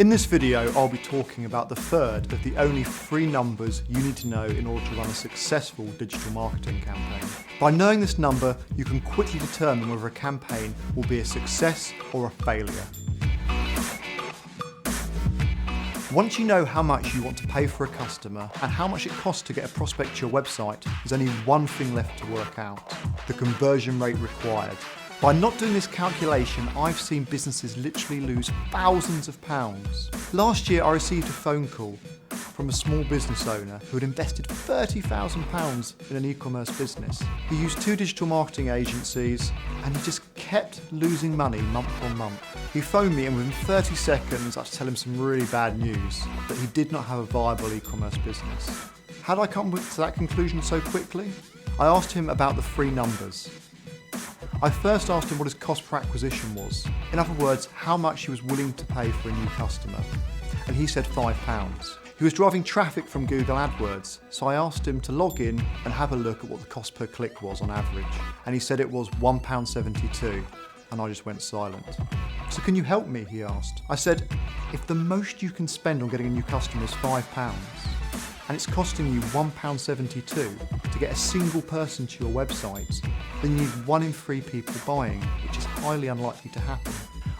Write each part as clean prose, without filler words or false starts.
In this video, I'll be talking about the third of the only 3 numbers you need to know in order to run a successful digital marketing campaign. By knowing this number, you can quickly determine whether a campaign will be a success or a failure. Once you know how much you want to pay for a customer and how much it costs to get a prospect to your website, there's only one thing left to work out: the conversion rate required. By not doing this calculation, I've seen businesses literally lose thousands of pounds. Last year, I received a phone call from a small business owner who had invested £30,000 in an e-commerce business. He used 2 digital marketing agencies and he just kept losing money month on month. He phoned me and within 30 seconds I had to tell him some really bad news, that he did not have a viable e-commerce business. How did I come to that conclusion so quickly? I asked him about the 3 numbers. I first asked him what his cost per acquisition was. In other words, how much he was willing to pay for a new customer. And he said £5. He was driving traffic from Google AdWords, so I asked him to log in and have a look at what the cost per click was on average. And he said it was £1.72, and I just went silent. So can you help me, he asked. I said, if the most you can spend on getting a new customer is £5, and it's costing you £1.72 to get a single person to your website, then you need 1 in 3 people buying, which is highly unlikely to happen.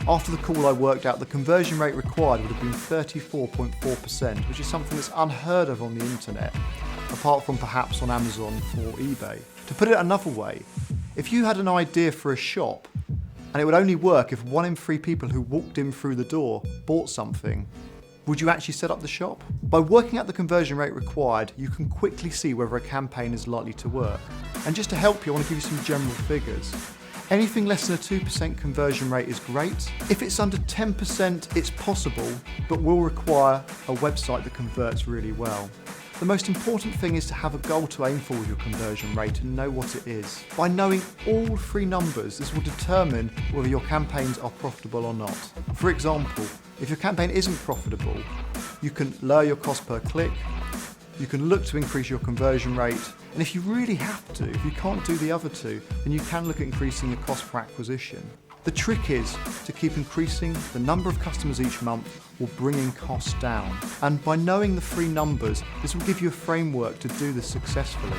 After the call, I worked out the conversion rate required would have been 34.4%, which is something that's unheard of on the internet, apart from perhaps on Amazon or eBay. To put it another way, if you had an idea for a shop, and it would only work if 1 in 3 people who walked in through the door bought something, would you actually set up the shop? By working out the conversion rate required, you can quickly see whether a campaign is likely to work. And just to help you, I want to give you some general figures. Anything less than a 2% conversion rate is great. If it's under 10%, it's possible, but will require a website that converts really well. The most important thing is to have a goal to aim for with your conversion rate and know what it is. By knowing all 3 numbers, this will determine whether your campaigns are profitable or not. For example, if your campaign isn't profitable, you can lower your cost per click, you can look to increase your conversion rate, and if you really have to, if you can't do the other 2, then you can look at increasing your cost per acquisition. The trick is to keep increasing the number of customers each month while bringing costs down. And by knowing the 3 numbers, this will give you a framework to do this successfully.